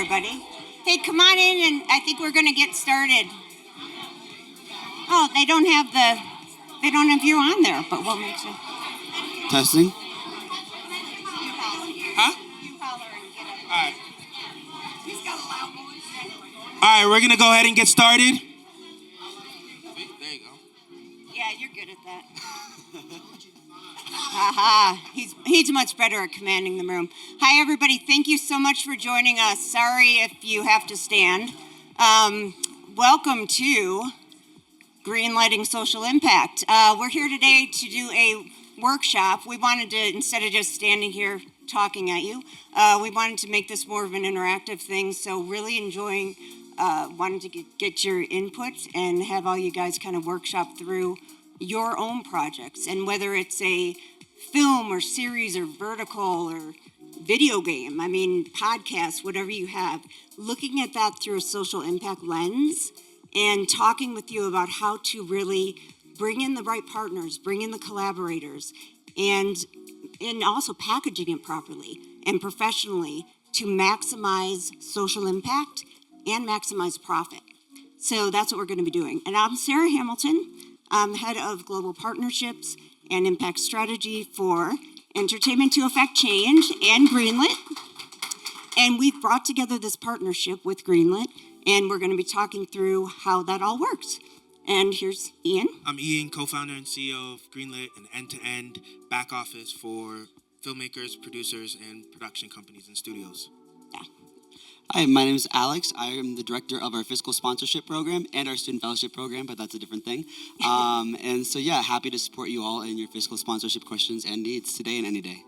everybody. Hey, come on in, and I think we're going to get started. Oh, they don't have you on there, but we'll make sure. Testing. Huh? All right, we're going to go ahead and get started. There you go. Yeah, you're good at that. Haha, he's much better at commanding the room. Hi, everybody. Thank you so much for joining us. Sorry if you have to stand. Welcome to Greenlighting Social Impact. We're here today to do a workshop. We wanted to, instead of just standing here talking at you, we wanted to make this more of an interactive thing. So really enjoying, wanted to get your input and have all you guys kind of workshop through your own projects. And whether it's a film or series or vertical or video game, I mean, podcast, whatever you have, looking at that through a social impact lens and talking with you about how to really bring in the right partners, bring in the collaborators, and also packaging it properly and professionally to maximize social impact and maximize profit. So that's what we're going to be doing. And I'm Sarah Hamilton. I'm head of global partnerships and impact strategy for Entertainment to Affect Change and Greenlit. And we've brought together this partnership with Greenlit, and we're going to be talking through how that all works. And here's Ian. I'm Ian, co-founder and CEO of Greenlit, an end-to-end back office for filmmakers, producers, and production companies and studios. Hi, my name is Alex. I am the director of our fiscal sponsorship program and our student fellowship program, but that's a different thing. And so, yeah, happy to support you all in your fiscal sponsorship questions and needs today and any day.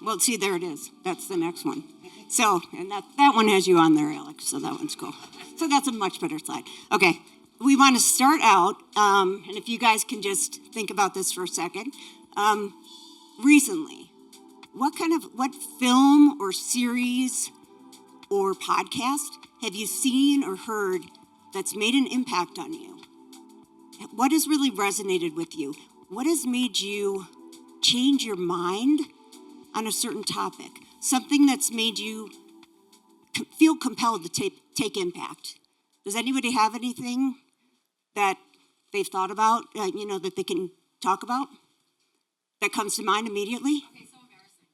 Well, see, there it is. That's the next one. So, and that one has you on there, Alex, so that one's cool. So that's a much better slide. Okay, we want to start out, and if you guys can just think about this for a second. Recently, what film or series or podcast have you seen or heard that's made an impact on you? What has really resonated with you? What has made you change your mind on a certain topic? Something that's made you feel compelled to take impact. Does anybody have anything that they've thought about, that they can talk about that comes to mind immediately? Okay, so embarrassing.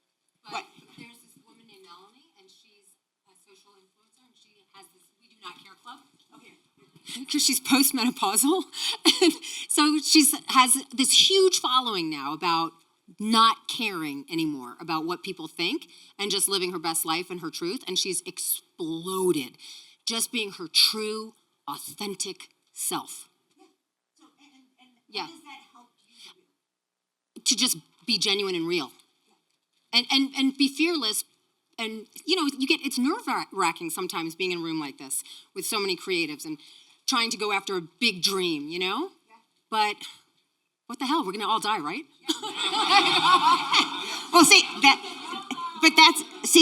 But there's this woman named Melanie, and she's a social influencer, and she has this We Do Not Care Club. Okay. Because she's postmenopausal. And so she has this huge following now about not caring anymore about what people think and just living her best life and her truth. And she's exploded, just being her true, authentic self. Yeah. So, and Yeah. How does that help you? To just be genuine and real. And be fearless. And, it's nerve-wracking sometimes being in a room like this with so many creatives and trying to go after a big dream, Yeah. But what the hell? We're going to all die, right? Well,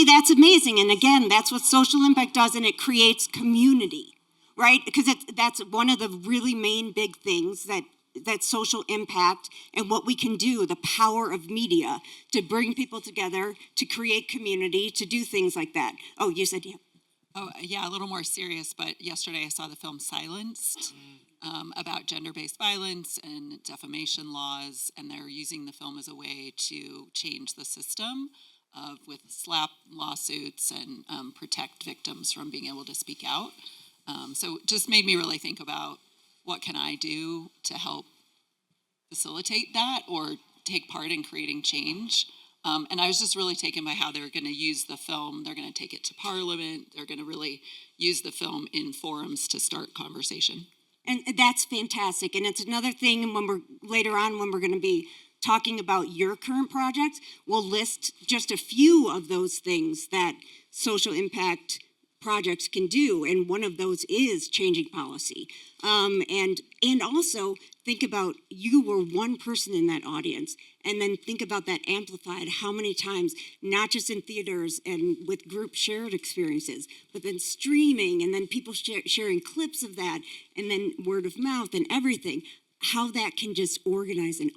that's amazing. And again, that's what social impact does, and it creates community, right? Because that's one of the really main big things that social impact and what we can do, the power of media to bring people together, to create community, to do things like that. Oh, you said yeah. Oh, yeah, a little more serious, but yesterday I saw the film Silenced about gender-based violence and defamation laws, and they're using the film as a way to change the system with slap lawsuits and protect victims from being able to speak out. So it just made me really think about what can I do to help facilitate that or take part in creating change. And I was just really taken by how they're going to use the film. They're going to take it to Parliament. They're going to really use the film in forums to start conversation. And that's fantastic. And it's another thing when we're going to be talking about your current projects, we'll list just a few of those things that social impact projects can do, and one of those is changing policy. And also think about you were one person in that audience, and then think about that amplified how many times, not just in theaters and with group shared experiences, but then streaming, and then people sharing clips of that, and then word of mouth and everything. How that can just organize an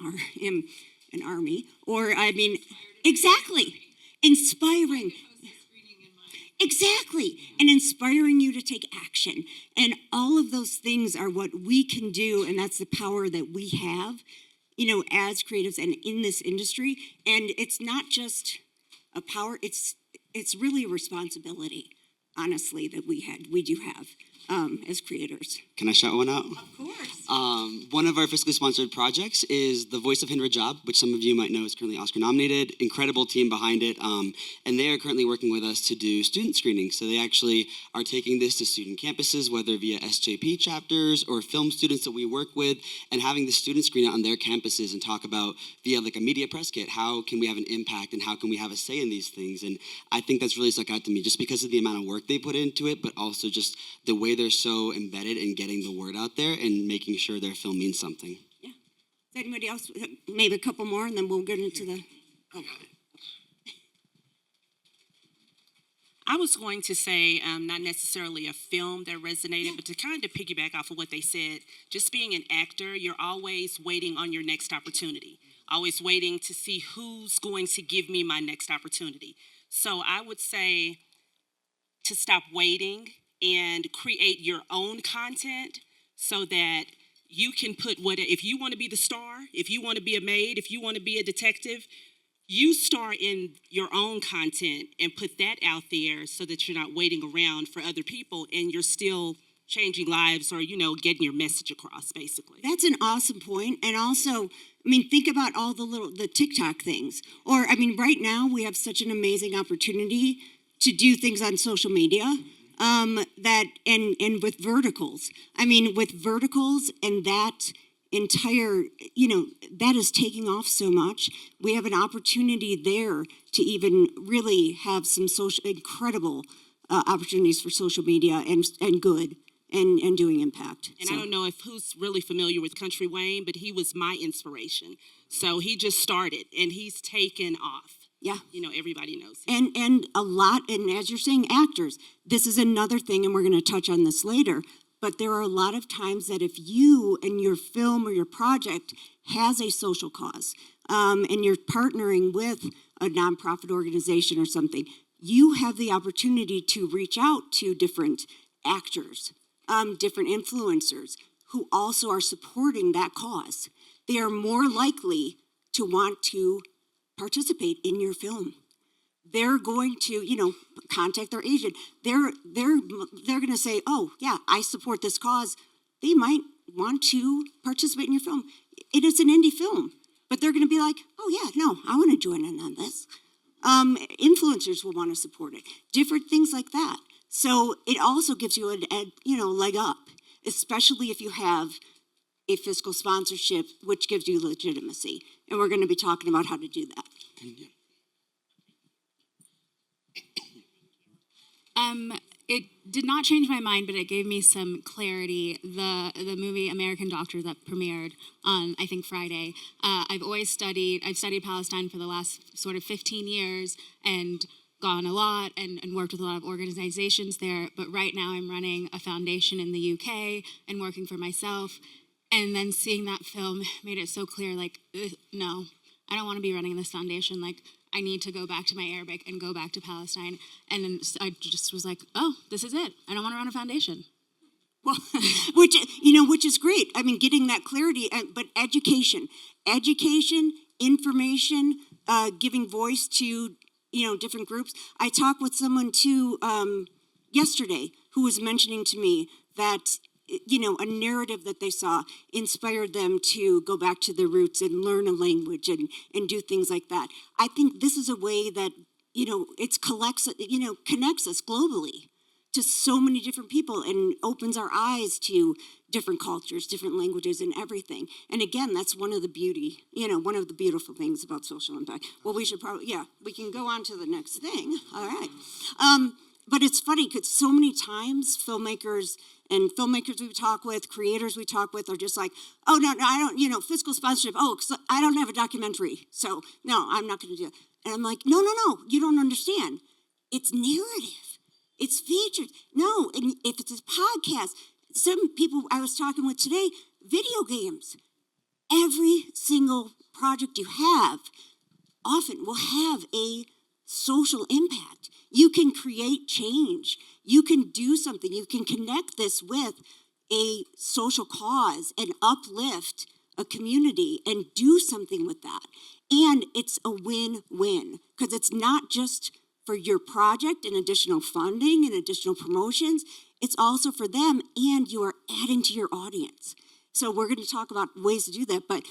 army, or exactly, inspiring. Exactly. And inspiring you to take action. And all of those things are what we can do. And that's the power that we have, as creatives and in this industry. And it's not just a power, it's really a responsibility, honestly, that we do have as creators. Can I shout one out? Of course. One of our fiscally sponsored projects is The Voice of Hinra Job, which some of you might know is currently Oscar nominated. Incredible team behind it. And they are currently working with us to do student screenings. So they actually are taking this to student campuses, whether via SJP chapters or film students that we work with, and having the students screen it on their campuses and talk about via like a media press kit, how can we have an impact and how can we have a say in these things? And I think that's really stuck out to me just because of the amount of work they put into it, but also just the way they're so embedded in getting the word out there and making sure their film means something. Yeah. Is anybody else? Maybe a couple more, and then we'll get into the. Oh. I was going to say not necessarily a film that resonated, but to kind of piggyback off of what they said, just being an actor, you're always waiting on your next opportunity, always waiting to see who's going to give me my next opportunity. So I would say to stop waiting and create your own content so that you can put if you want to be the star, if you want to be a maid, if you want to be a detective, you star in your own content and put that out there so that you're not waiting around for other people and you're still changing lives or, getting your message across, basically. That's an awesome point. And also, think about all the TikTok things. Or, right now we have such an amazing opportunity to do things on social media. That and with verticals. With verticals and that entire, that is taking off so much. We have an opportunity there to even really have some incredible opportunities for social media and good and doing impact. And I don't know if who's really familiar with Country Wayne, but he was my inspiration. So he just started and he's taken off. Yeah. Everybody knows him. And a lot, and as you're saying, actors, this is another thing, and we're going to touch on this later, but there are a lot of times that if you and your film or your project has a social cause, and you're partnering with a nonprofit organization or something, you have the opportunity to reach out to different actors, different influencers who also are supporting that cause. They are more likely to want to participate in your film. They're going to, contact their agent. They're going to say, "Oh, yeah, I support this cause." They might want to participate in your film. It is an indie film, but they're going to be like, "Oh, yeah, no, I want to join in on this." Influencers will want to support it. Different things like that. So it also gives you a leg up, especially if you have a fiscal sponsorship, which gives you legitimacy. And we're going to be talking about how to do that. It did not change my mind, but it gave me some clarity. The movie American Doctor that premiered on, I think, Friday. I've studied Palestine for the last sort of 15 years and gone a lot and worked with a lot of organizations there. But right now I'm running a foundation in the UK and working for myself. And then seeing that film made it so clear, no, I don't want to be running this foundation. I need to go back to my Arabic and go back to Palestine. And then I just was like, oh, this is it. I don't want to run a foundation. Well, which is great. Getting that clarity, but education, information, giving voice to, different groups. I talked with someone too yesterday who was mentioning to me that a narrative that they saw inspired them to go back to their roots and learn a language and do things like that. I think this is a way that, connects us globally to so many different people and opens our eyes to different cultures, different languages and everything. And again, that's one of the one of the beautiful things about social impact. Well, we should we can go on to the next thing. All right. But it's funny because so many times filmmakers we talk with, creators we talk with are just like, "Oh, no, I don't, fiscal sponsorship. Oh, I don't have a documentary. So, no, I'm not going to do it." And I'm like, no, you don't understand. It's narrative. It's featured. No, and if it's a podcast, some people I was talking with today, video games. Every single project you have often will have a social impact. You can create change. You can do something. You can connect this with a social cause and uplift a community and do something with that. And it's a win-win because it's not just for your project and additional funding and additional promotions. It's also for them, and you are adding to your audience. So we're going to talk about ways to do that. But,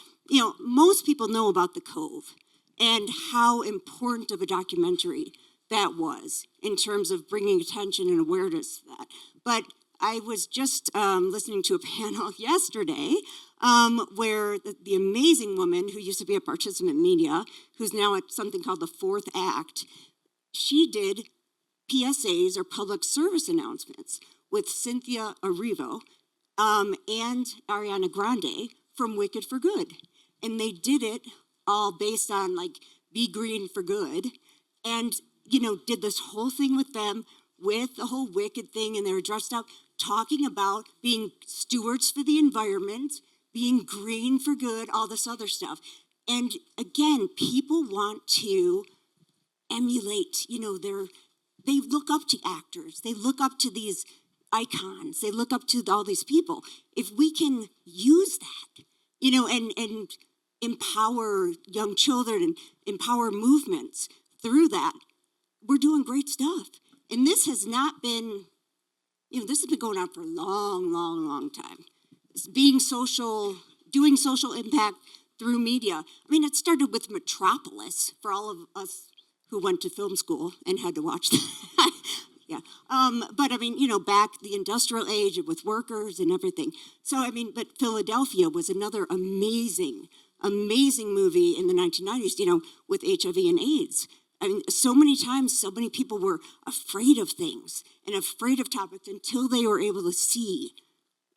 most people know about The Cove and how important of a documentary that was in terms of bringing attention and awareness to that. But I was just listening to a panel yesterday where the amazing woman who used to be at Participant Media, who's now at something called the Fourth Act, she did PSAs or public service announcements with Cynthia Erivo and Ariana Grande from Wicked for Good. And they did it all based on be green for good. And, did this whole thing with them with the whole Wicked thing. And they were dressed up talking about being stewards for the environment, being green for good, all this other stuff. And again, people want to emulate, they look up to actors. They look up to these icons. They look up to all these people. If we can use that, and empower young children and empower movements through that, we're doing great stuff. And this has not been, this has been going on for a long, long, long time. It's being social, doing social impact through media. I mean, it started with Metropolis for all of us who went to film school and had to watch that. Yeah. But I mean, back the industrial age with workers and everything. So, but Philadelphia was another amazing movie in the 1990s, with HIV and AIDS. I mean, so many times, so many people were afraid of things and afraid of topics until they were able to see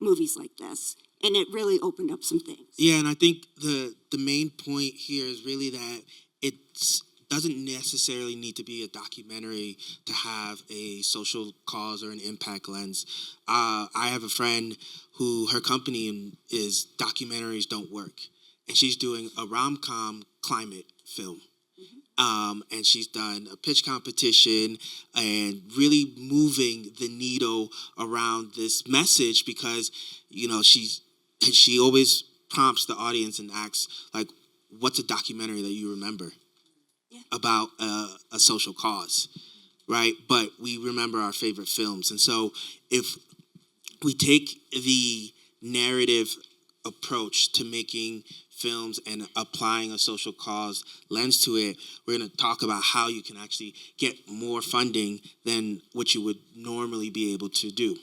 movies like this. And it really opened up some things. Yeah, and I think the main point here is really that it doesn't necessarily need to be a documentary to have a social cause or an impact lens. I have a friend who her company is Documentaries Don't Work, and she's doing a rom-com climate film. And she's done a pitch competition and really moving the needle around this message because, she always prompts the audience and asks, what's a documentary that you remember about a social cause, right? But we remember our favorite films. And so if we take the narrative approach to making films and applying a social cause lens to it, we're going to talk about how you can actually get more funding than what you would normally be able to do.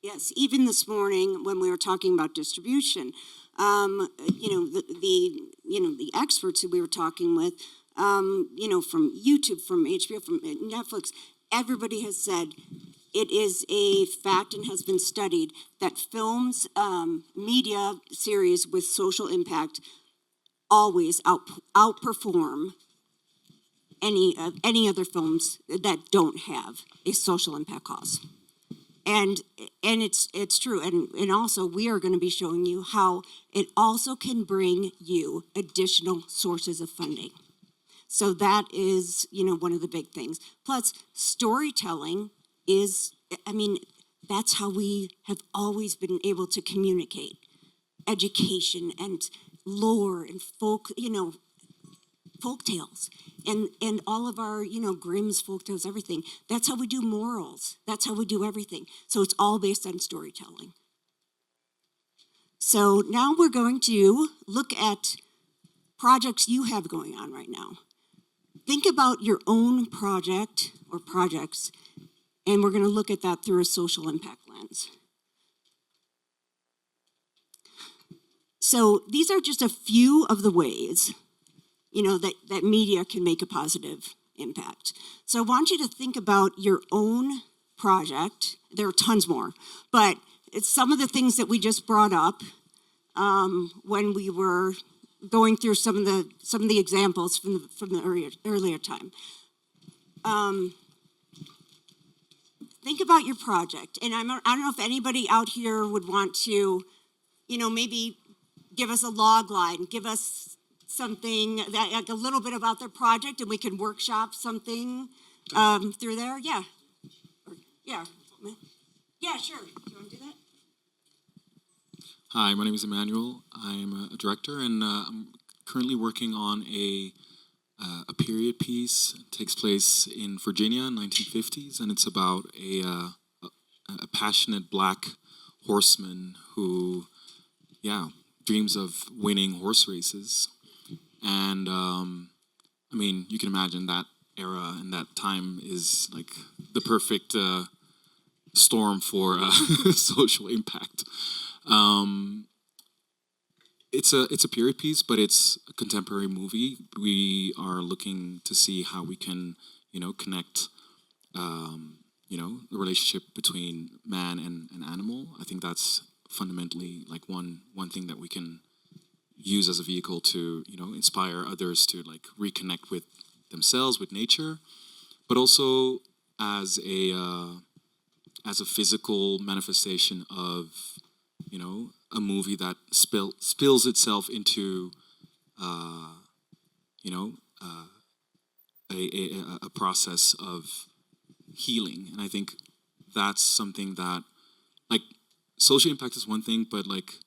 Yes, even this morning when we were talking about distribution, the experts who we were talking with, from YouTube, from HBO, from Netflix, everybody has said it is a fact and has been studied that films, media series with social impact always outperform any other films that don't have a social impact cause. And it's true. And also we are going to be showing you how it also can bring you additional sources of funding. So that is, one of the big things. Plus storytelling is, that's how we have always been able to communicate education and lore and folk tales and all of our, Grimm's folk tales, everything. That's how we do morals. That's how we do everything. So it's all based on storytelling. So now we're going to look at projects you have going on right now. Think about your own project or projects, and we're going to look at that through a social impact lens. So these are just a few of the ways, that media can make a positive impact. So I want you to think about your own project. There are tons more, but it's some of the things that we just brought up when we were going through some of the examples from the earlier time. Think about your project, and I don't know if anybody out here would want to, maybe give us a log line, give us something, that, like a little bit about their project, and we can workshop something through there? Yeah. Yeah. Yeah, sure. Do you want to do that? Hi, my name is Emmanuel. I am a director, and I'm currently working on a period piece. It takes place in Virginia, 1950s, and it's about a passionate black horseman who, dreams of winning horse races. And I mean, you can imagine that era and that time is like the perfect storm for social impact. It's a period piece, but it's a contemporary movie. We are looking to see how we can, connect, the relationship between man and animal. I think that's fundamentally like one thing that we can use as a vehicle to, inspire others to like reconnect with themselves, with nature, but also as a physical manifestation of, a movie that spills itself into, a process of healing. And I think that's something that, like, social impact is one thing, but like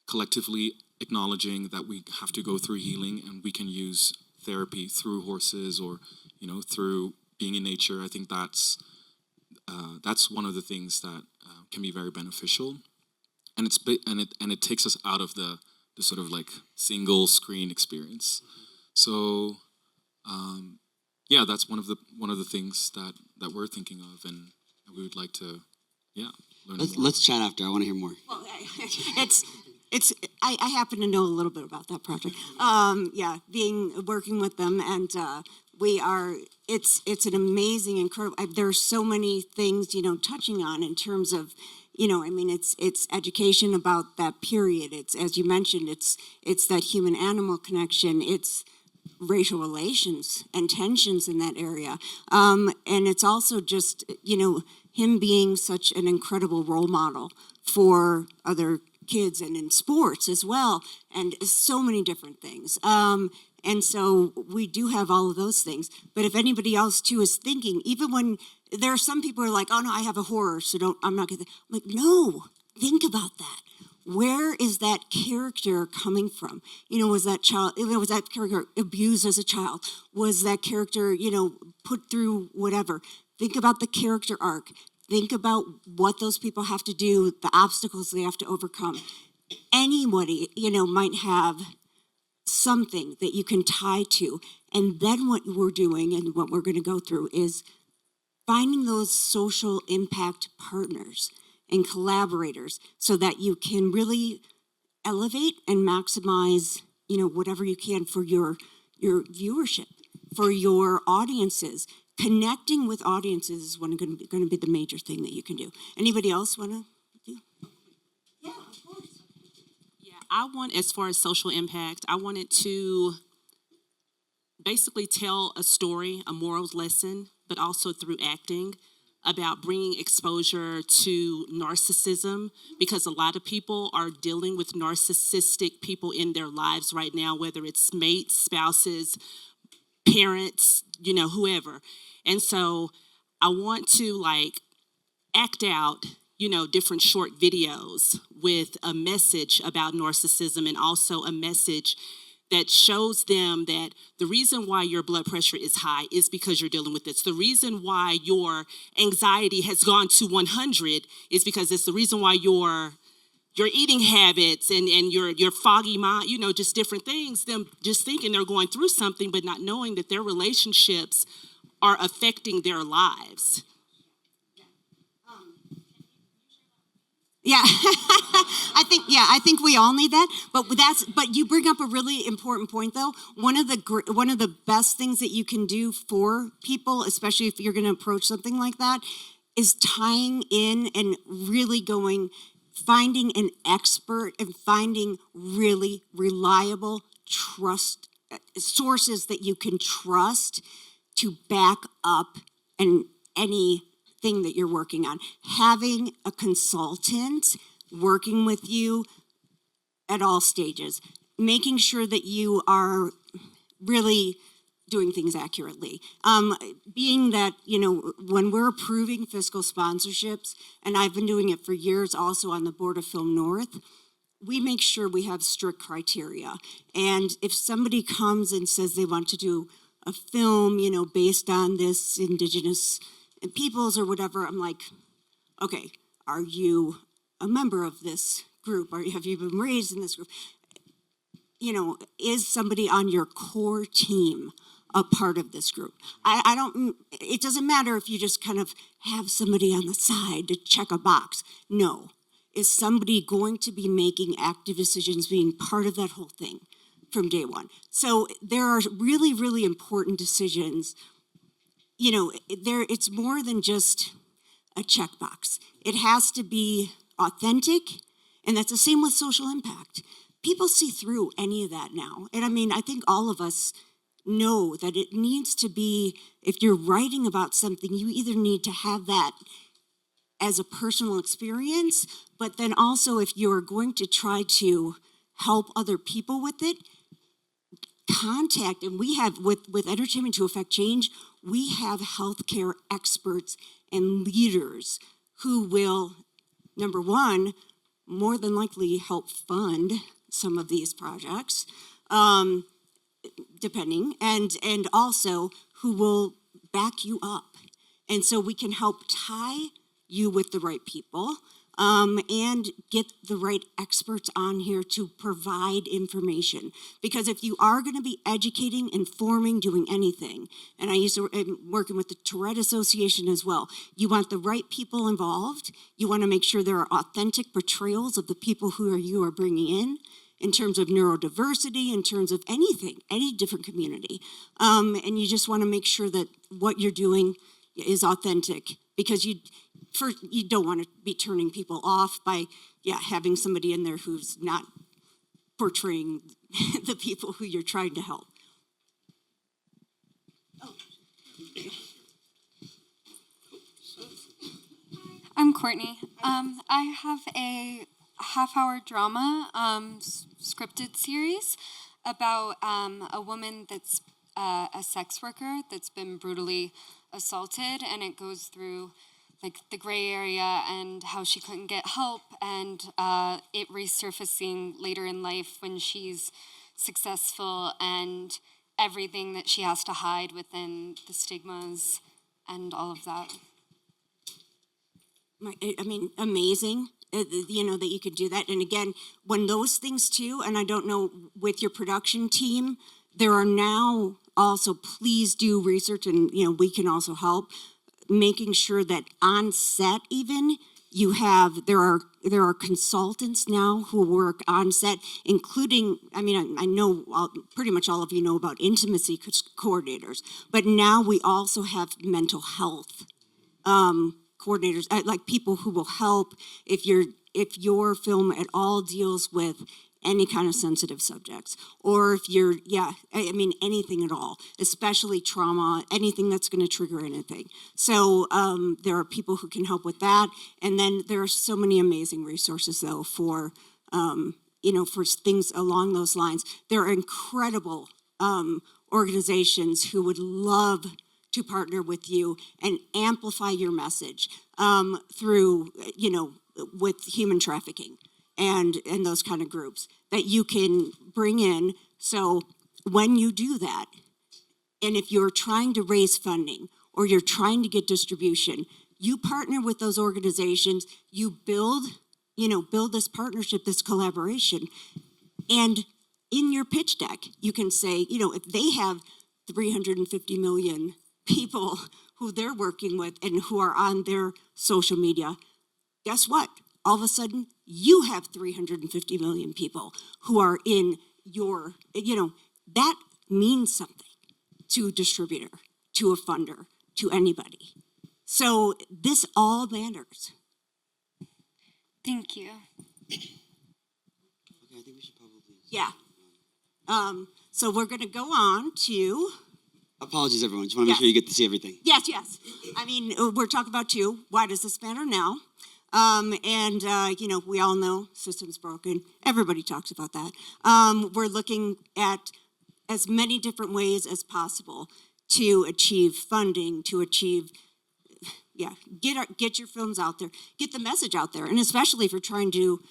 collectively acknowledging that we have to go through healing and we can use therapy through horses or, through being in nature. I think that's one of the things that can be very beneficial. And it takes us out of the sort of like single screen experience. So that's one of the things that we're thinking of, and we would like to learn more. Let's chat after. I want to hear more. Well, I happen to know a little bit about that project. Working with them, and it's an amazing, incredible. There are so many things touching on in terms of. It's education about that period. It's, as you mentioned, it's that human-animal connection. It's racial relations and tensions in that area. And it's also just, him being such an incredible role model for other kids and in sports as well, and so many different things. And so we do have all of those things. But if anybody else too is thinking, even when there are some people who are like, oh no, I have a horror, so I'm not gonna, I'm like, no, think about that. Where is that character coming from? Was that character abused as a child? Was that character, put through whatever? Think about the character arc. Think about what those people have to do, the obstacles they have to overcome. Anybody, might have something that you can tie to. And then what we're doing and what we're going to go through is finding those social impact partners and collaborators so that you can really elevate and maximize, whatever you can for your viewership, for your audiences. Connecting with audiences is going to be the major thing that you can do. Anybody else want to do? Yeah, of course. Yeah, I want, as far as social impact, I wanted to basically tell a story, a moral lesson, but also through acting, about bringing exposure to narcissism, because a lot of people are dealing with narcissistic people in their lives right now, whether it's mates, spouses, parents, whoever. And so I want to act out, different short videos with a message about narcissism, and also a message that shows them that the reason why your blood pressure is high is because you're dealing with this. The reason why your anxiety has gone to 100 is because it's the reason why your eating habits and your foggy mind, just different things, them just thinking they're going through something but not knowing that their relationships are affecting their lives. Yeah, I think we all need that. But you bring up a really important point, though. One of the best things that you can do for people, especially if you're going to approach something like that, is tying in and really finding an expert and finding really reliable sources that you can trust to back up anything that you're working on. Having a consultant working with you at all stages. making sure that you are really doing things accurately. Being that, when we're approving fiscal sponsorships, and I've been doing it for years also on the Board of Film North, we make sure we have strict criteria. And if somebody comes and says they want to do a film, based on this indigenous peoples or whatever, I'm like, okay, are you a member of this group? Have you been raised in this group? Is somebody on your core team a part of this group? It doesn't matter if you just kind of have somebody on the side to check a box. No. Is somebody going to be making active decisions, being part of that whole thing from day one? So there are really, really important decisions. It's more than just a checkbox. It has to be authentic, and that's the same with social impact. People see through any of that now. And I think all of us know that it needs to be, if you're writing about something, you either need to have that as a personal experience, but then also if you're going to try to help other people with it, contact, and we have, with Entertainment to Affect Change, we have healthcare experts and leaders who will, number one, more than likely help fund some of these projects, depending, and also who will back you up. And so we can help tie you with the right people, and get the right experts on here to provide information. Because if you are going to be educating, informing, doing anything, and I'm working with the Tourette Association as well, you want the right people involved. You want to make sure there are authentic portrayals of the people who you are bringing in terms of neurodiversity, in terms of anything, any different community. And you just want to make sure that what you're doing is authentic, because you don't want to be turning people off by having somebody in there who's not portraying the people who you're trying to help. I'm Courtney. I have a half-hour drama scripted series about a woman that's a sex worker that's been brutally assaulted, and it goes through like the gray area and how she couldn't get help, and it resurfacing later in life when she's successful, and everything that she has to hide within the stigmas and all of that. Amazing, that you could do that. And again, when those things too, and I don't know, with your production team, there are now also, please do research, and we can also help, making sure that on set even you have, there are consultants now who work on set, including, I know pretty much all of you know about intimacy coordinators, but now we also have mental health coordinators, like people who will help if your film at all deals with any kind of sensitive subjects, or if you're, anything at all, especially trauma, anything that's going to trigger anything. So there are people who can help with that. And then there are so many amazing resources, though, for things along those lines. There are incredible organizations who would love to partner with you and amplify your message through, with human trafficking and those kind of groups that you can bring in. So when you do that, and if you're trying to raise funding or you're trying to get distribution, you partner with those organizations, you build this partnership, this collaboration. And in your pitch deck, you can say, if they have 350 million people who they're working with and who are on their social media, guess what? All of a sudden, you have 350 million people who are in your, that means something to a distributor, to a funder, to anybody. So this all matters. Thank you. Okay, I think we should probably. Yeah. So we're going to go on to. Apologies, everyone. Just want to make sure you get to see everything. Yes. We're talking about two. Why does this matter now? We all know system's broken. Everybody talks about that. We're looking at as many different ways as possible to achieve funding, to achieve, get your films out there, get the message out there, and especially if you're trying to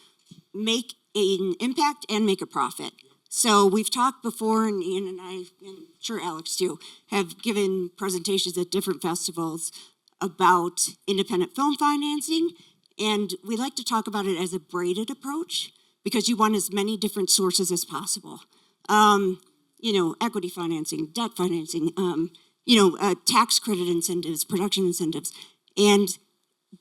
make an impact and make a profit. So we've talked before, and Ian and I, and I'm sure Alex too, have given presentations at different festivals about independent film financing, and we like to talk about it as a braided approach because you want as many different sources as possible. Equity financing, debt financing, tax credit incentives, production incentives, and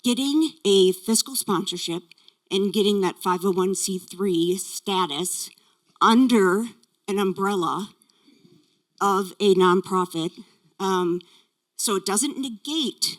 getting a fiscal sponsorship and getting that 501c3 status under an umbrella of a nonprofit, so it doesn't negate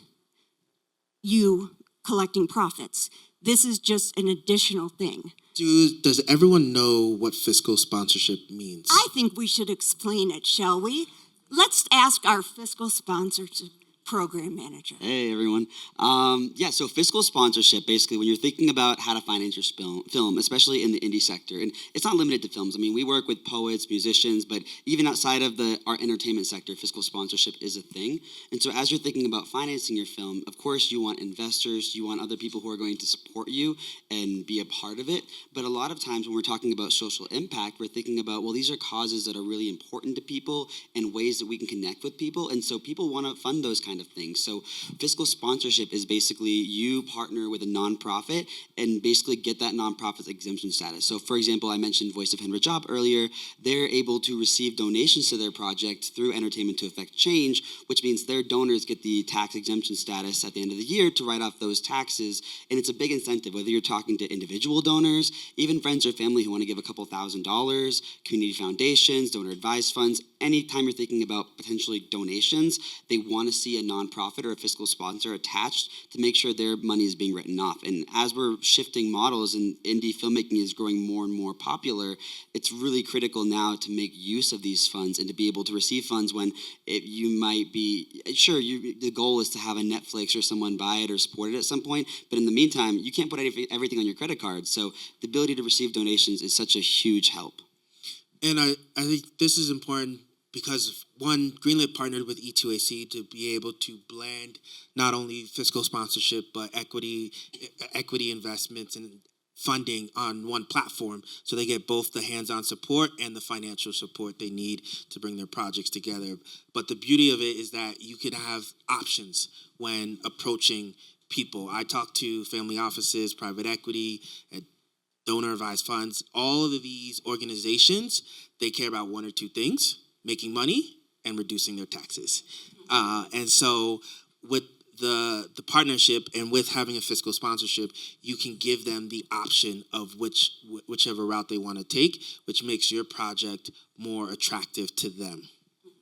you collecting profits. This is just an additional thing. Does everyone know what fiscal sponsorship means? I think we should explain it, shall we? Let's ask our fiscal sponsorship program manager. Hey, everyone. So fiscal sponsorship, basically, when you're thinking about how to finance your film, especially in the indie sector, and it's not limited to films. I mean, we work with poets, musicians, but even outside of the art entertainment sector, fiscal sponsorship is a thing. And so as you're thinking about financing your film, of course, you want investors, you want other people who are going to support you and be a part of it. But a lot of times when we're talking about social impact, we're thinking about, well, these are causes that are really important to people and ways that we can connect with people. And so people want to fund those kind of things. So fiscal sponsorship is basically you partner with a nonprofit and basically get that nonprofit's exemption status. So for example, I mentioned Voice of Henry Job earlier. They're able to receive donations to their project through Entertainment to Effect Change, which means their donors get the tax exemption status at the end of the year to write off those taxes. And it's a big incentive, whether you're talking to individual donors, even friends or family who want to give a couple $1,000s, community foundations, donor advised funds. Anytime you're thinking about potentially donations, they want to see a nonprofit or a fiscal sponsor attached to make sure their money is being written off. And as we're shifting models and indie filmmaking is growing more and more popular, it's really critical now to make use of these funds and to be able to receive funds when you might be, sure, the goal is to have a Netflix or someone buy it or support it at some point, but in the meantime, you can't put everything on your credit card. So the ability to receive donations is such a huge help. And I think this is important because, one, Greenlit partnered with E2AC to be able to blend not only fiscal sponsorship, but equity investments and funding on one platform, so they get both the hands-on support and the financial support they need to bring their projects together. But the beauty of it is that you could have options when approaching people. I talk to family offices, private equity, and donor advised funds. All of these organizations, they care about one or two things: making money and reducing their taxes. And so with the partnership and with having a fiscal sponsorship, you can give them the option of whichever route they want to take, which makes your project more attractive to them.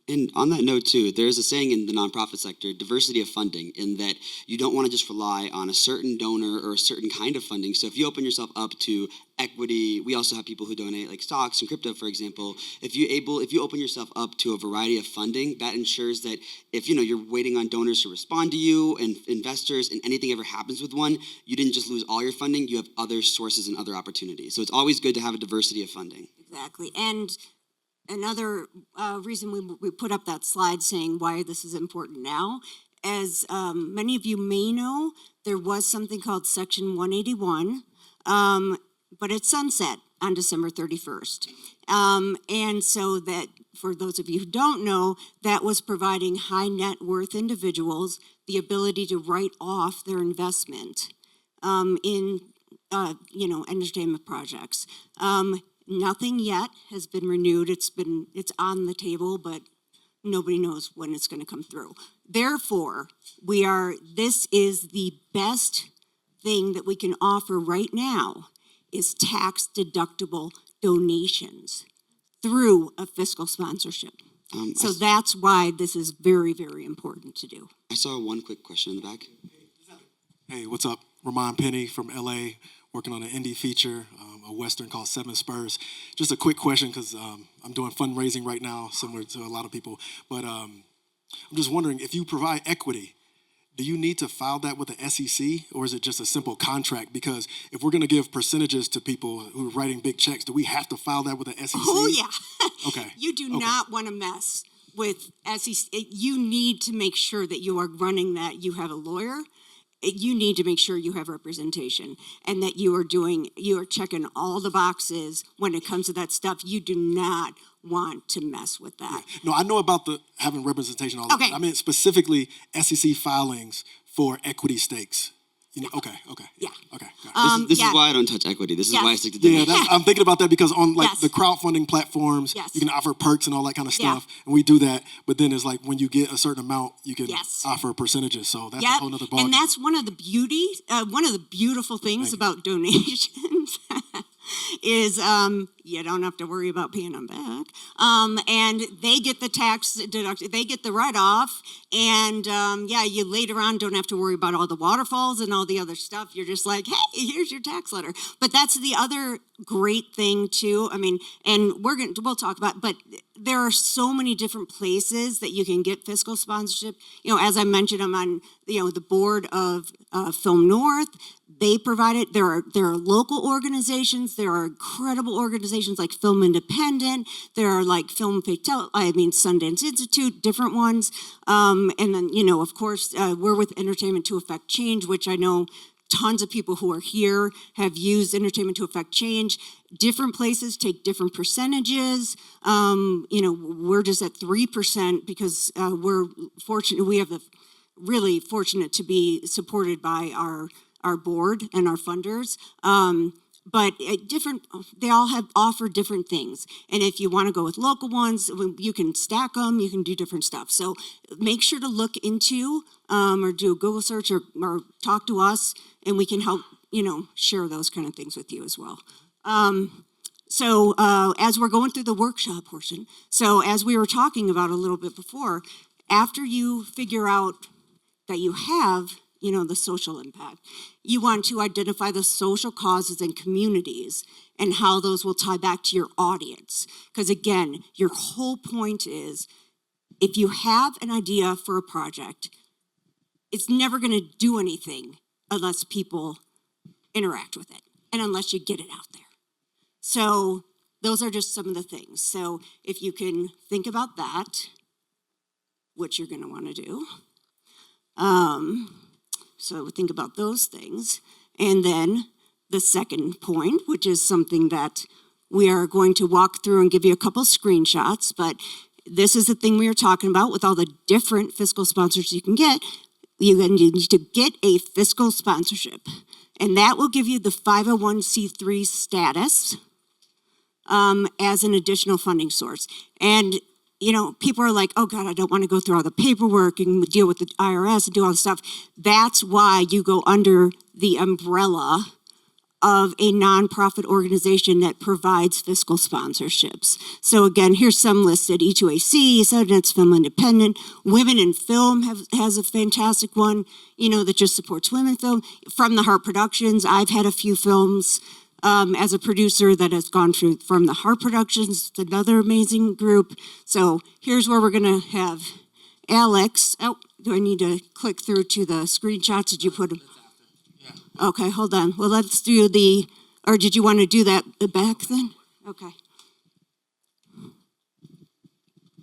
And on that note, too, there's a saying in the nonprofit sector, diversity of funding, in that you don't want to just rely on a certain donor or a certain kind of funding. So if you open yourself up to equity, we also have people who donate like stocks and crypto, for example. If you open yourself up to a variety of funding, that ensures that if you're waiting on donors to respond to you and investors, and anything ever happens with one, you didn't just lose all your funding, you have other sources and other opportunities. So it's always good to have a diversity of funding. Exactly. And another reason we put up that slide saying why this is important now, as many of you may know, there was something called Section 181, but it sunset on December 31st. And so that, for those of you who don't know, that was providing high net worth individuals the ability to write off their investment in entertainment projects. Nothing yet has been renewed. It's on the table, but nobody knows when it's going to come through. Therefore, this is the best thing that we can offer right now is tax deductible donations through a fiscal sponsorship. So that's why this is very, very important to do. I saw one quick question in the back. Hey, what's up? Ramon Penny from LA, working on an indie feature, a Western called Seven Spurs. Just a quick question, because I'm doing fundraising right now, similar to a lot of people. But I'm just wondering, if you provide equity, do you need to file that with the SEC, or is it just a simple contract? Because if we're going to give percentages to people who are writing big checks, do we have to file that with the SEC? Oh, yeah. Okay. You do not want to mess with SEC. You need to make sure that you are running that. You have a lawyer. You need to make sure you have representation and that you are checking all the boxes when it comes to that stuff. You do not want to mess with that. No, I know about the having representation. All Okay. that. I mean specifically SEC filings for equity stakes. Okay. Yeah. Okay. Got it. This yeah. is why I don't touch equity. This is Yes. why I stick to Yeah, donation. I'm thinking about that because on like Yes. the crowdfunding platforms, Yes. you can offer perks and all that kind of Yeah. stuff, and we do that. But then it's like when you get a certain amount, you can Yes. offer percentages. So that's a Yep. whole nother ballgame. And that's one of the beautiful things about donations is you don't have to worry about paying them back. And they get the tax deduction, they get the write-off, and you later on don't have to worry about all the waterfalls and all the other stuff. You're just like, hey, here's your tax letter. But that's the other great thing too. I mean, and we'll talk about, but there are so many different places that you can get fiscal sponsorship. As I mentioned, I'm on the board of Film North. They provide it. There are local organizations. There are incredible organizations like Film Independent. There are like Sundance Institute, different ones. And then, of course, we're with Entertainment to Affect Change, which I know tons of people who are here have used Entertainment to Affect Change. Different places take different percentages. We're just at 3% because we're fortunate. We have really fortunate to be supported by our board and our funders. But they all offer different things. And if you want to go with local ones, you can stack them, you can do different stuff. So make sure to look into or do a Google search or talk to us, and we can help, share those kind of things with you as well. So as we're going through the workshop portion, so as we were talking about a little bit before, after you figure out that you have the social impact, you want to identify the social causes and communities and how those will tie back to your audience. Because again, your whole point is, if you have an idea for a project, it's never going to do anything unless people interact with it and unless you get it out there. So those are just some of the things. So if you can think about that, what you're going to want to do. So think about those things. And then the second point, which is something that we are going to walk through and give you a couple screenshots, but this is the thing we were talking about with all the different fiscal sponsors you can get. You need to get a fiscal sponsorship, and that will give you the 501c3 status as an additional funding source. And people are like, oh God, I don't want to go through all the paperwork and deal with the IRS and do all this stuff. That's why you go under the umbrella of a nonprofit organization that provides fiscal sponsorships. So again, here's some listed: E2AC, Sundance Film Independent, Women in Film has a fantastic one, that just supports women film. From the Heart Productions, I've had a few films as a producer that has gone through From the Heart Productions. It's another amazing group. So here's where we're gonna have Alex. Oh, do I need to click through to the screenshots? Did you put them? Okay, hold on. Well, let's do or did you want to do that back then? Okay.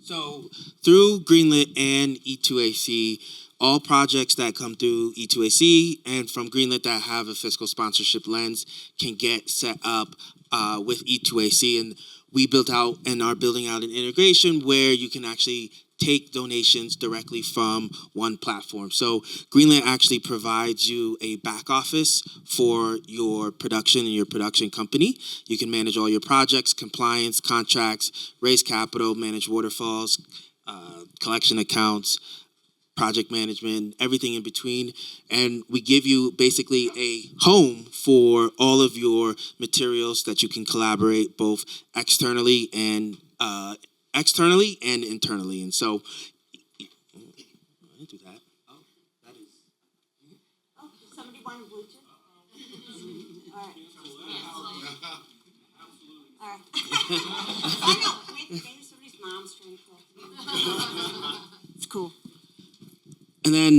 So through Greenlit and E2AC, all projects that come through E2AC and from Greenlit that have a fiscal sponsorship lens can get set up with E2AC. And we built out and are building out an integration where you can actually take donations directly from one platform. So Greenlit actually provides you a back office for your production and your production company. You can manage all your projects, compliance, contracts, raise capital, manage waterfalls, collection accounts, project management, everything in between. And we give you basically a home for all of your materials that you can collaborate both externally and internally. And so, do that. Oh, that is. Oh, does somebody want a Bluetooth? All right. All right. I know. Maybe somebody's mom's trying to call. It's cool. And then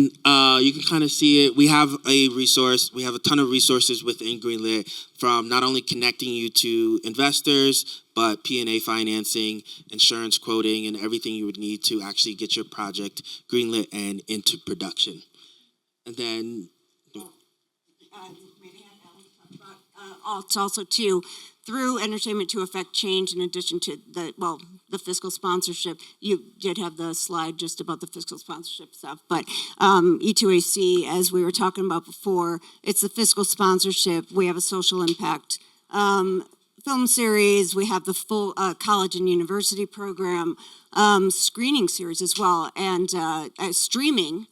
you can kind of see it. We have a resource. We have a ton of resources within Greenlit, from not only connecting you to investors, but P&A financing, insurance quoting, and everything you would need to actually get your project greenlit and into production. And then Also too, through Entertainment to Affect Change, in addition to the fiscal sponsorship, you did have the slide just about the fiscal sponsorship stuff, but E2AC, as we were talking about before, it's the fiscal sponsorship. We have a social impact film series. We have the full college and university program, screening series as well, and a streaming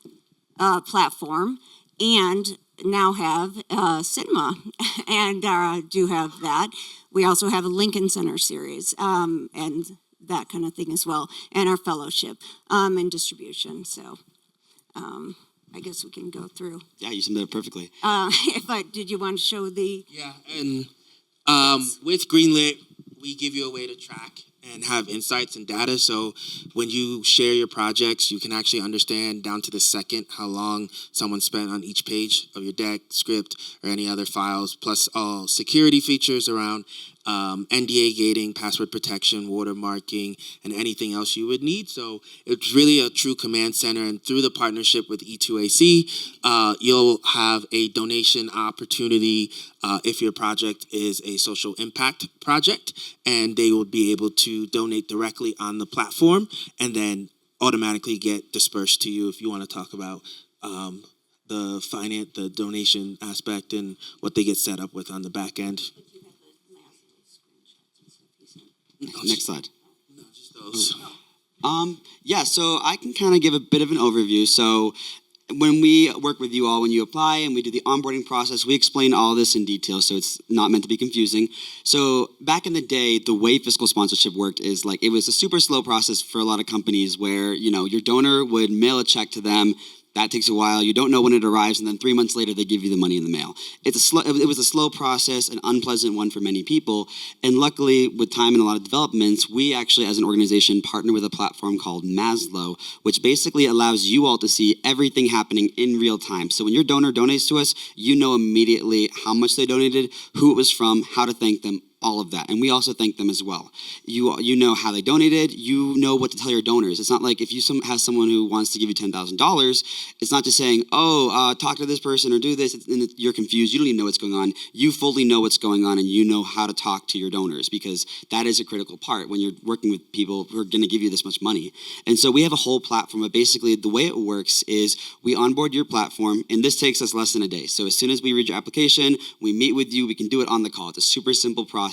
platform, and now have cinema, and do have that. We also have a Lincoln Center series, and that kind of thing as well, and our fellowship and distribution. So I guess we can go through. Yeah, you summed it up perfectly. Did you want to show the? yeah, and with Greenlit, we give you a way to track and have insights and data. So when you share your projects, you can actually understand down to the second how long someone spent on each page of your deck, script, or any other files, plus all security features around NDA gating, password protection, watermarking, and anything else you would need. So it's really a true command center. And through the partnership with E2AC, you'll have a donation opportunity if your project is a social impact project, and they will be able to donate directly on the platform and then automatically get dispersed to you if you want to talk about the donation aspect and what they get set up with on the back end. Next slide. No, just those. Yeah, so I can kind of give a bit of an overview. So when we work with you all, when you apply and we do the onboarding process, we explain all this in detail, so it's not meant to be confusing. So back in the day, the way fiscal sponsorship worked is like, it was a super slow process for a lot of companies where, you know, your donor would mail a check to them. That takes a while. You don't know when it arrives, and then 3 months later, they give you the money in the mail. It was a slow process, an unpleasant one for many people. And luckily, with time and a lot of developments, we actually, as an organization, partner with a platform called Maslow, which basically allows you all to see everything happening in real time. So when your donor donates to us, you know immediately how much they donated, who it was from, how to thank them, all of that. And we also thank them as well. You know how they donated, you know what to tell your donors. It's not like if you have someone who wants to give you $10,000, it's not just saying, talk to this person or do this, and you're confused, you don't even know what's going on. You fully know what's going on, and you know how to talk to your donors, because that is a critical part when you're working with people who are gonna give you this much money. And so we have a whole platform, but basically the way it works is we onboard your platform, and this takes us less than a day. So as soon as we read your application, we meet with you, we can do it on the call. It's a super simple process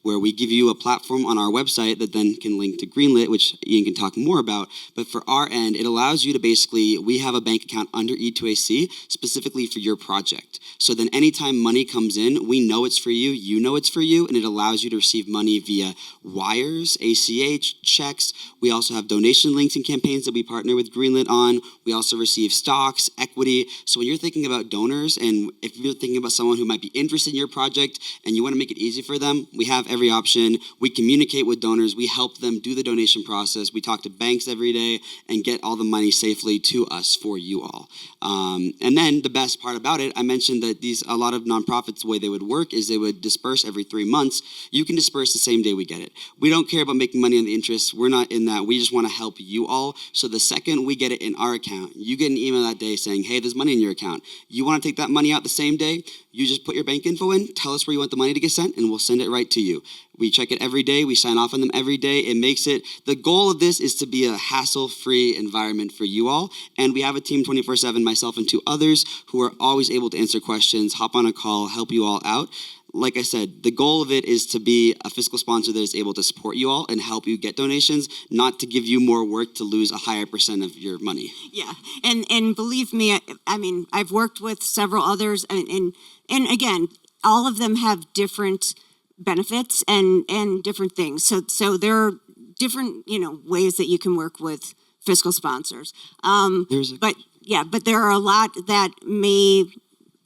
where we give you a platform on our website that then can link to Greenlit, which Ian can talk more about. But for our end, it allows you to basically, we have a bank account under E2AC specifically for your project. So then anytime money comes in, we know it's for you, you know it's for you, and it allows you to receive money via wires, ACH, checks. We also have donation links and campaigns that we partner with Greenlit on. We also receive stocks, equity. So when you're thinking about donors, and if you're thinking about someone who might be interested in your project and you want to make it easy for them, we have every option. We communicate with donors. We help them do the donation process. We talk to banks every day and get all the money safely to us for you all. And then the best part about it, I mentioned that a lot of nonprofits, the way they would work is they would disperse every 3 months. You can disperse the same day we get it. We don't care about making money on the interest. We're not in that. We just want to help you all. So the second we get it in our account, you get an email that day saying, hey, there's money in your account. You want to take that money out the same day? You just put your bank info in, tell us where you want the money to get sent, and we'll send it right to you. We check it every day. We sign off on them every day. It makes it, the goal of this is to be a hassle-free environment for you all. And we have a team 24/7, myself and 2 others, who are always able to answer questions, hop on a call, help you all out. Like I said, the goal of it is to be a fiscal sponsor that is able to support you all and help you get donations, not to give you more work to lose a higher percent of your money. Yeah, and believe me, I mean, I've worked with several others, and again, all of them have different benefits and different things. So there are different, ways that you can work with fiscal sponsors. But there are a lot that may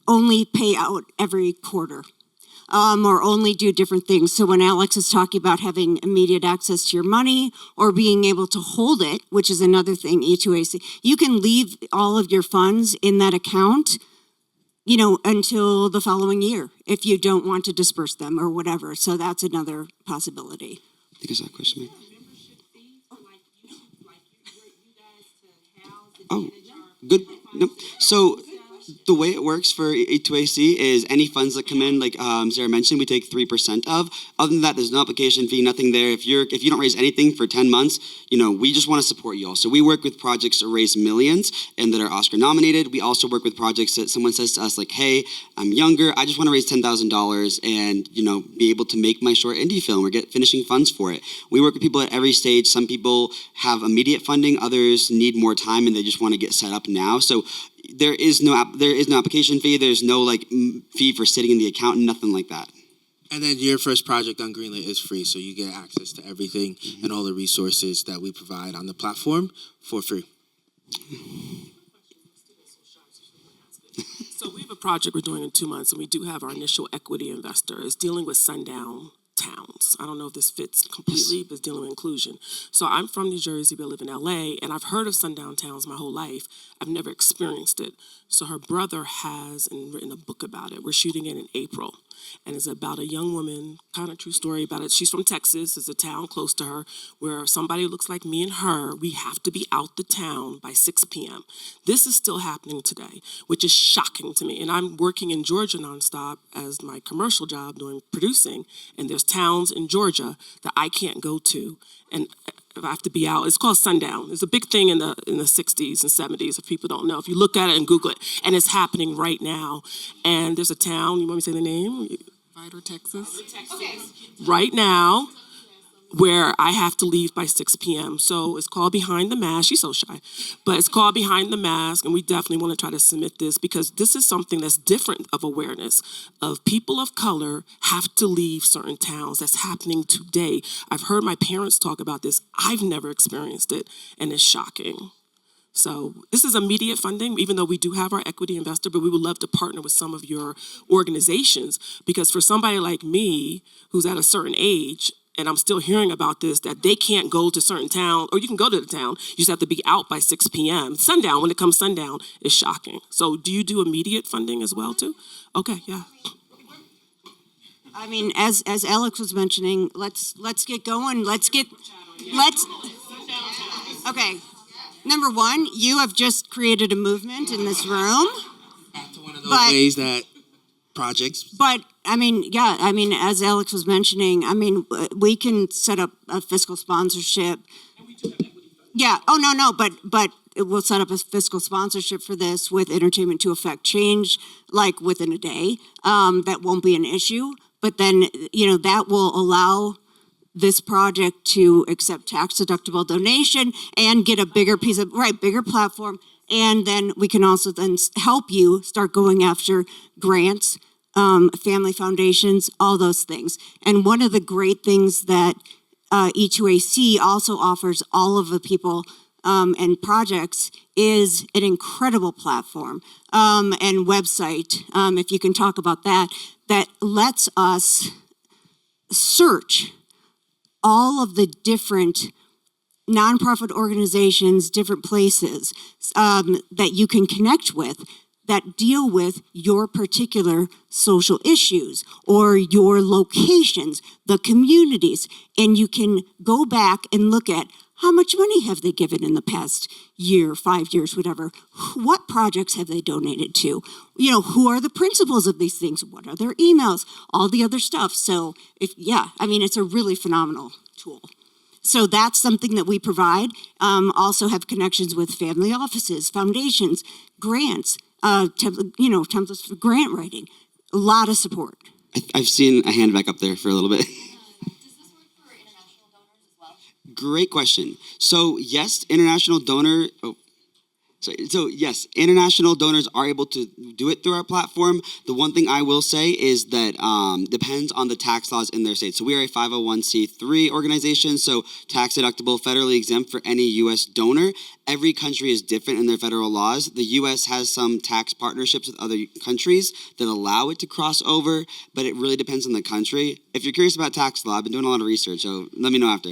only pay out every quarter. or only do different things. So when Alex is talking about having immediate access to your money or being able to hold it, which is another thing, E2AC, you can leave all of your funds in that account, until the following year if you don't want to disperse them or whatever. So that's another possibility. I think I saw a question. Oh, good. No. So the way it works for A2AC is any funds that come in, like Sarah mentioned, we take 3% of. Other than that, there's no application fee, nothing there. If you don't raise anything for 10 months, we just want to support you all. So we work with projects that raise millions and that are Oscar nominated. We also work with projects that someone says to us like, hey, I'm younger, I just want to raise $10,000 and be able to make my short indie film or get finishing funds for it. We work with people at every stage. Some people have immediate funding, others need more time and they just want to get set up now. So there is no application fee. There's no fee for sitting in the account, nothing like that. And then your first project on Greenlit is free, so you get access to everything and all the resources that we provide on the platform for free. So we have a project we're doing in 2 months, and we do have our initial equity investor. It's dealing with sundown towns. I don't know if this fits completely, but it's dealing with inclusion. So I'm from New Jersey, but I live in LA, and I've heard of sundown towns my whole life. I've never experienced it. So her brother has written a book about it. We're shooting it in April. And it's about a young woman, kind of true story about it. She's from Texas. It's a town close to her where somebody who looks like me and her, we have to be out the town by 6 p.m. This is still happening today, which is shocking to me. And I'm working in Georgia nonstop as my commercial job doing producing. And there's towns in Georgia that I can't go to. And if I have to be out, it's called sundown. It's a big thing in the 60s and 70s, if people don't know. If you look at it and Google it, and it's happening right now. And there's a town, you want me to say the name? Vidor, Texas. Okay. Right now, where I have to leave by 6 p.m. So it's called Behind the Mask. She's so shy. But it's called Behind the Mask, and we definitely want to try to submit this because this is something that's different of awareness of people of color have to leave certain towns. That's happening today. I've heard my parents talk about this. I've never experienced it, and it's shocking. So this is immediate funding, even though we do have our equity investor, but we would love to partner with some of your organizations because for somebody like me who's at a certain age, and I'm still hearing about this, that they can't go to certain towns, or you can go to the town, you just have to be out by 6 p.m. Sundown, when it comes sundown, is shocking. So do you do immediate funding as well, too? Okay, yeah. I mean, as Alex was mentioning, let's get going. Okay. Number one, you have just created a movement in this room. Back to one of those ways that projects. But as Alex was mentioning, we can set up a fiscal sponsorship. Yeah. Oh no, but we'll set up a fiscal sponsorship for this with Entertainment to Affect Change, like within a day. That won't be an issue. But then that will allow this project to accept tax deductible donation and get a bigger bigger platform. And then we can also then help you start going after grants, family foundations, all those things. And one of the great things that E2AC also offers all of the people and projects is an incredible platform and website, if you can talk about that lets us search all of the different nonprofit organizations, different places that you can connect with that deal with your particular social issues or your locations, the communities, and you can go back and look at how much money have they given in the past year, 5 years, whatever. What projects have they donated to? Who are the principals of these things? What are their emails? All the other stuff. So it's a really phenomenal tool. So that's something that we provide. Also have connections with family offices, foundations, grants, templates for grant writing. A lot of support. I've seen a hand back up there for a little bit. Does this work for international donors as well? Great question. So yes, international donor. So yes, international donors are able to do it through our platform. The one thing I will say is that depends on the tax laws in their state. So we are a 501c3 organization, so tax deductible, federally exempt for any U.S. donor. Every country is different in their federal laws. The U.S. has some tax partnerships with other countries that allow it to cross over, but it really depends on the country. If you're curious about tax law, I've been doing a lot of research, so let me know after.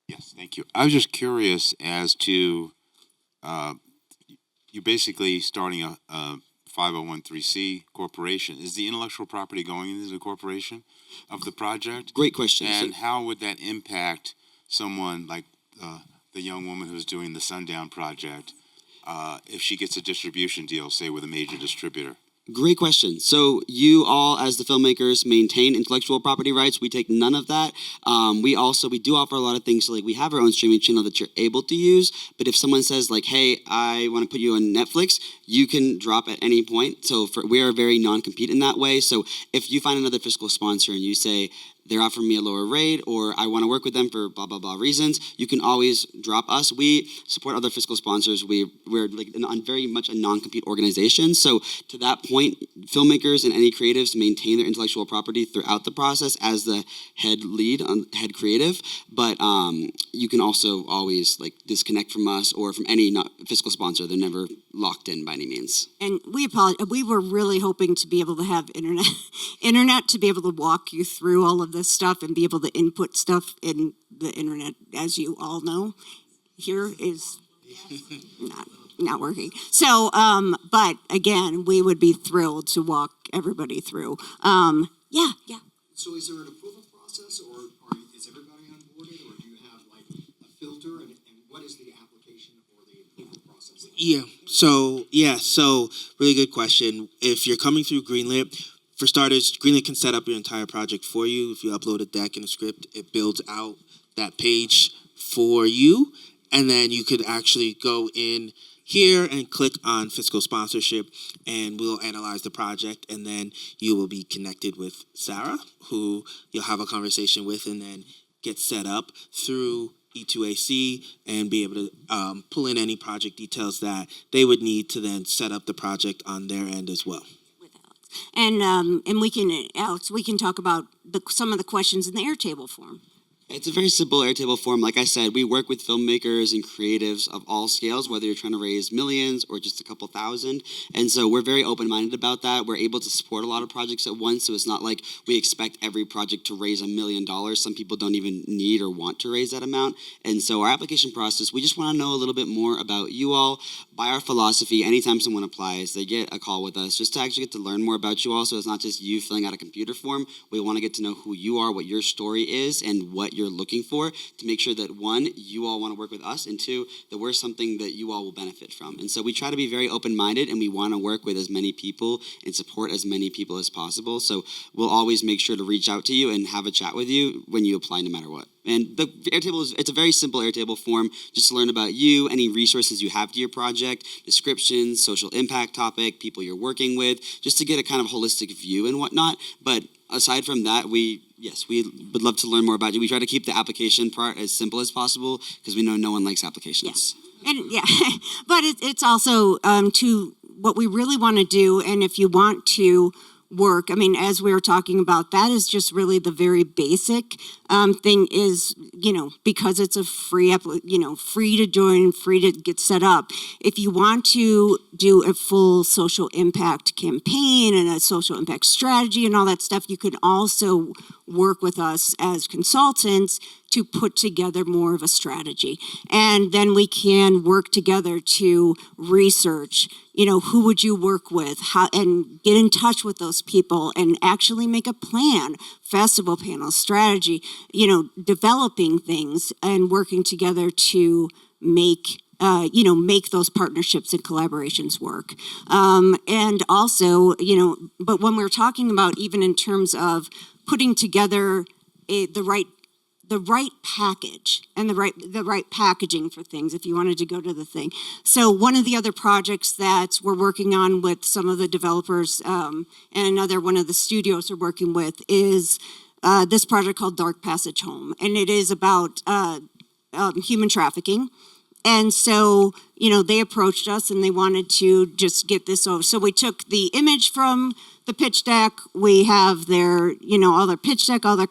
Yes, thank you. I was just curious as to, you're basically starting a 501c corporation. Is the intellectual property going into the corporation of the project? Great question. And how would that impact someone like the young woman who's doing the Sundown project if she gets a distribution deal, say, with a major distributor? Great question. So you all, as the filmmakers, maintain intellectual property rights. We take none of that. We do offer a lot of things. So like we have our own streaming channel that you're able to use. But if someone says like, "Hey, I want to put you on Netflix," you can drop at any point. So we are very non-compete in that way. So if you find another fiscal sponsor and you say, they're offering me a lower rate, or I want to work with them for blah, blah, blah reasons, you can always drop us. We support other fiscal sponsors. We're like very much a non-compete organization. So to that point, filmmakers and any creatives maintain their intellectual property throughout the process as the head head creative. But you can also always like disconnect from us or from any fiscal sponsor. They're never locked in by any means. And we apologize. We were really hoping to be able to have internet to be able to walk you through all of this stuff and be able to input stuff in the internet. As you all know, here is not working. So, but again, we would be thrilled to walk everybody through. Yeah. So is there an approval process, or is everybody onboarded, or do you have like a filter, and what is the application or the approval process? So really good question. If you're coming through Greenlit, for starters, Greenlit can set up your entire project for you. If you upload a deck and a script, it builds out that page for you. And then you could actually go in here and click on fiscal sponsorship, and we'll analyze the project. And then you will be connected with Sarah, who you'll have a conversation with, and then get set up through E2AC and be able to pull in any project details that they would need to then set up the project on their end as well. And we can, Alex, we can talk about some of the questions in the Airtable form. It's a very simple Airtable form. Like I said, we work with filmmakers and creatives of all scales, whether you're trying to raise millions or just a couple thousand. And so we're very open-minded about that. We're able to support a lot of projects at once, so it's not like we expect every project to raise $1 million. Some people don't even need or want to raise that amount. And so our application process, we just want to know a little bit more about you all. By our philosophy, anytime someone applies, they get a call with us just to actually get to learn more about you all. So it's not just you filling out a computer form. We want to get to know who you are, what your story is, and what you're looking for to make sure that, one, you all want to work with us, and two, that we're something that you all will benefit from. And so we try to be very open-minded, and we want to work with as many people and support as many people as possible. So we'll always make sure to reach out to you and have a chat with you when you apply, no matter what. And the Airtable it's a very simple Airtable form just to learn about you, any resources you have to your project, descriptions, social impact topic, people you're working with, just to get a kind of holistic view and whatnot. But aside from that, we would love to learn more about you. We try to keep the application part as simple as possible because we know no one likes applications. Yeah. And but it's also to what we really want to do. And if you want to work, I mean, as we were talking about, that is just really the very basic thing is, because it's a free free to join, free to get set up. If you want to do a full social impact campaign and a social impact strategy and all that stuff, you can also work with us as consultants to put together more of a strategy. And then we can work together to research, who would you work with, how, and get in touch with those people and actually make a plan, festival panels, strategy, developing things and working together to make those partnerships and collaborations work. And also, but when we're talking about even in terms of putting together the right package and the right packaging for things, if you wanted to go to the thing. So one of the other projects that we're working on with some of the developers and another one of the studios we're working with is this project called Dark Passage Home, and it is about human trafficking. And so, they approached us and they wanted to just get this over. So we took the image from the pitch deck. We have their, all their pitch deck, all their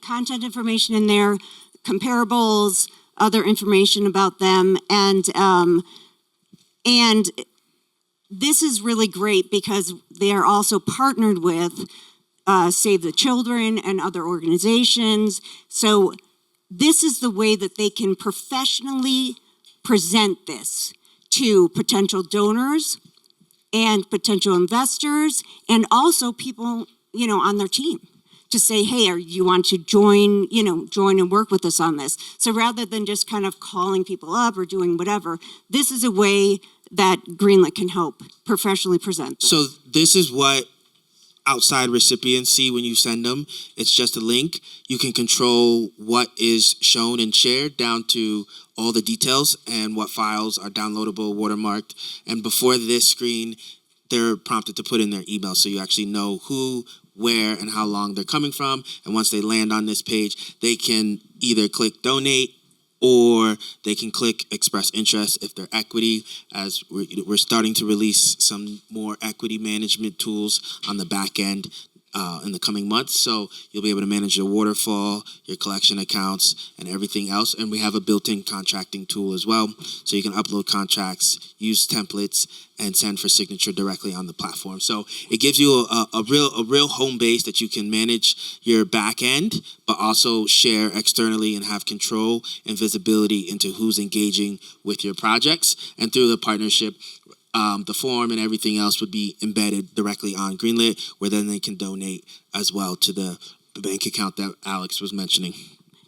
content information in there, comparables, other information about them. And this is really great because they are also partnered with Save the Children and other organizations. So this is the way that they can professionally present this to potential donors and potential investors and also people, on their team to say, hey, you want to join and work with us on this. So rather than just kind of calling people up or doing whatever, this is a way that Greenlit can help professionally present this. So this is what outside recipients see when you send them. It's just a link. You can control what is shown and shared down to all the details and what files are downloadable, watermarked. And before this screen, they're prompted to put in their email so you actually know who, where, and how long they're coming from. And once they land on this page, they can either click donate or they can click express interest if they're equity, as we're starting to release some more equity management tools on the back end in the coming months. So you'll be able to manage your waterfall, your collection accounts, and everything else. And we have a built-in contracting tool as well. So you can upload contracts, use templates, and send for signature directly on the platform. So it gives you a real home base that you can manage your back end, but also share externally and have control and visibility into who's engaging with your projects. And through the partnership, the form and everything else would be embedded directly on Greenlit, where then they can donate as well to the bank account that Alex was mentioning.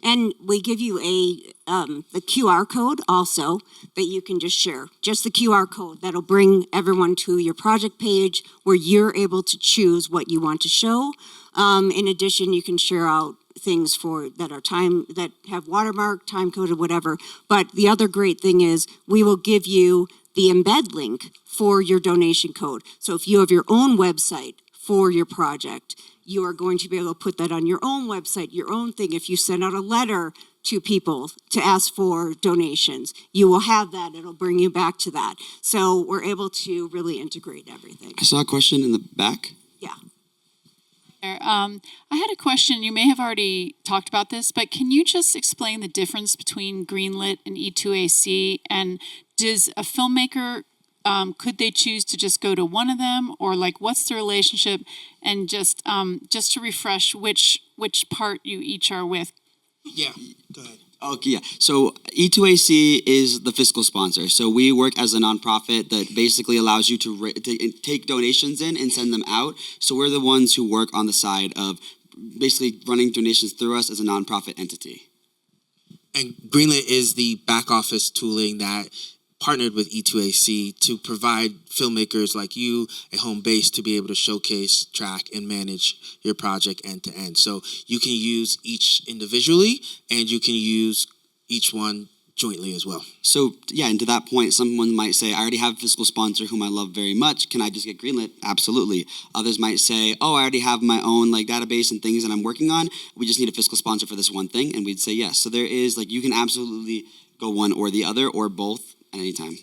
And we give you the QR code also that you can just share. Just the QR code that'll bring everyone to your project page where you're able to choose what you want to show. In addition, you can share out things that have watermark, time coded, whatever. But the other great thing is we will give you the embed link for your donation code. So if you have your own website for your project, you are going to be able to put that on your own website, your own thing. If you send out a letter to people to ask for donations, you will have that. It'll bring you back to that. So we're able to really integrate everything. I saw a question in the back. Yeah. I had a question. You may have already talked about this, but can you just explain the difference between Greenlit and E2AC? And does a filmmaker, could they choose to just go to one of them, or what's the relationship? And just to refresh, which part you each are with? Yeah, go ahead. Okay, yeah. So E2AC is the fiscal sponsor. So we work as a nonprofit that basically allows you to take donations in and send them out. So we're the ones who work on the side of basically running donations through us as a nonprofit entity. And Greenlit is the back office tooling that partnered with E2AC to provide filmmakers like you a home base to be able to showcase, track, and manage your project end to end. So you can use each individually and you can use each one jointly as well. So yeah, and to that point, someone might say, I already have a fiscal sponsor whom I love very much. Can I just get Greenlit? Absolutely. Others might say, oh, I already have my own database and things that I'm working on. We just need a fiscal sponsor for this one thing. And we'd say yes. So there is you can absolutely go one or the other or both at any time.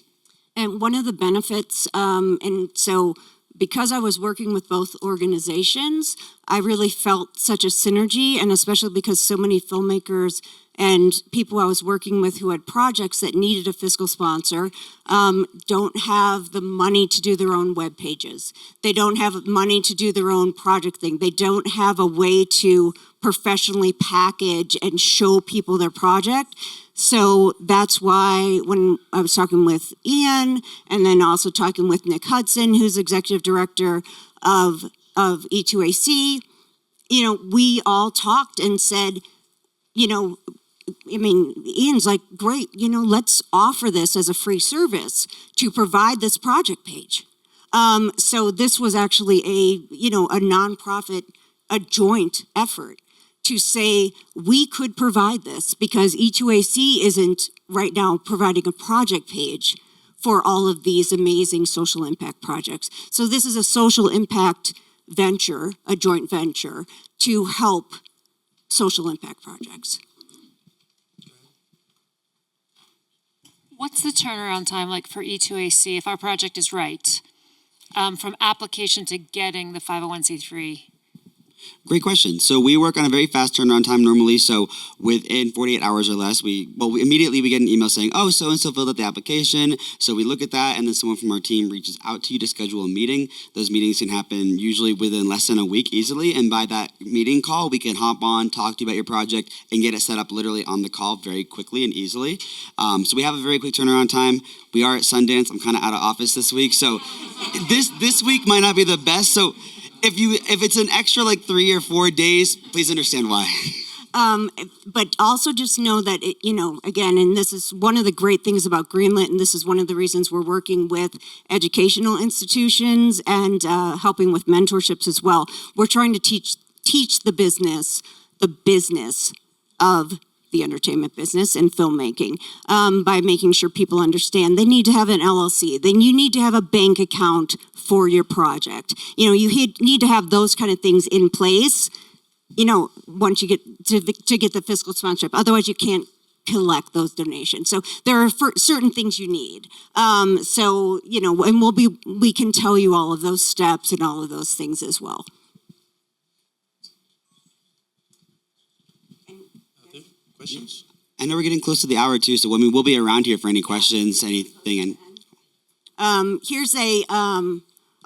And one of the benefits, and so because I was working with both organizations, I really felt such a synergy, and especially because so many filmmakers and people I was working with who had projects that needed a fiscal sponsor don't have the money to do their own web pages. They don't have money to do their own project thing. They don't have a way to professionally package and show people their project. So that's why when I was talking with Ian and then also talking with Nick Hudson, who's executive director of E2AC, we all talked and said, Ian's like, great, let's offer this as a free service to provide this project page. So this was actually a nonprofit, a joint effort to say we could provide this because E2AC isn't right now providing a project page for all of these amazing social impact projects. So this is a social impact venture, a joint venture to help social impact projects. What's the turnaround time like for E2AC if our project is right? From application to getting the 501c3? Great question. So we work on a very fast turnaround time normally. So within 48 hours or less, we immediately get an email saying, oh, so-and-so filled out the application. So we look at that, and then someone from our team reaches out to you to schedule a meeting. Those meetings can happen usually within less than a week easily. And by that meeting call, we can hop on, talk to you about your project, and get it set up literally on the call very quickly and easily. So we have a very quick turnaround time. We are at Sundance. I'm kind of out of office this week. So this week might not be the best. So if it's an extra like 3 or 4 days, please understand why. But also just know that, again, and this is one of the great things about Greenlit, and this is one of the reasons we're working with educational institutions and helping with mentorships as well. We're trying to teach the business of the entertainment business and filmmaking by making sure people understand they need to have an LLC. Then you need to have a bank account for your project. You need to have those kind of things in place, once you get to get the fiscal sponsorship. Otherwise, you can't collect those donations. So there are certain things you need. And we can tell you all of those steps and all of those things as well. Questions? I know we're getting close to the hour too, so we'll be around here for any questions, anything. And Here's a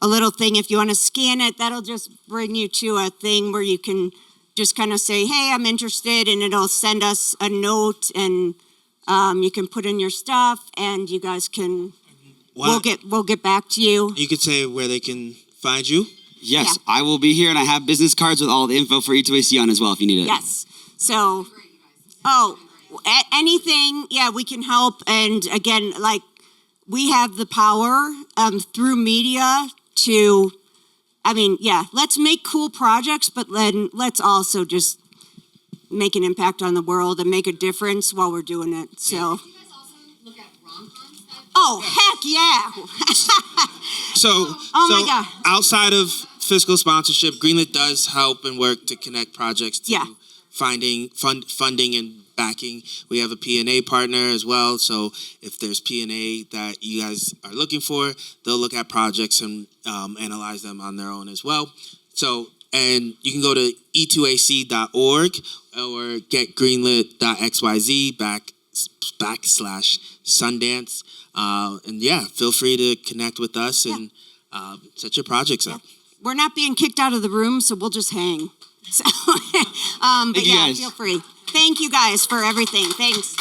little thing. If you want to scan it, that'll just bring you to a thing where you can just kind of say, hey, I'm interested, and it'll send us a note, and you can put in your stuff, and you guys can, we'll get back to you. You could say where they can find you. Yes, Yeah. I will be here, and I have business cards with all the info for E2AC on as well if you need it. Yes. So, anything, we can help. And again, we have the power through media to, let's make cool projects, but then let's also just make an impact on the world and make a difference while we're doing it. So. Do you guys also look at rom-coms? Oh, heck yeah. So, my God. outside of fiscal sponsorship, Greenlit does help and work to connect projects to finding funding and backing. We have a P&A partner as well. So if there's P&A that you guys are looking for, they'll look at projects and analyze them on their own as well. So, and you can go to e2ac.org or getgreenlit.xyz /Sundance. And feel free to connect with us and set your projects up. We're not being kicked out of the room, so we'll just hang. So, Thank you guys. feel free. Thank you guys for everything. Thanks.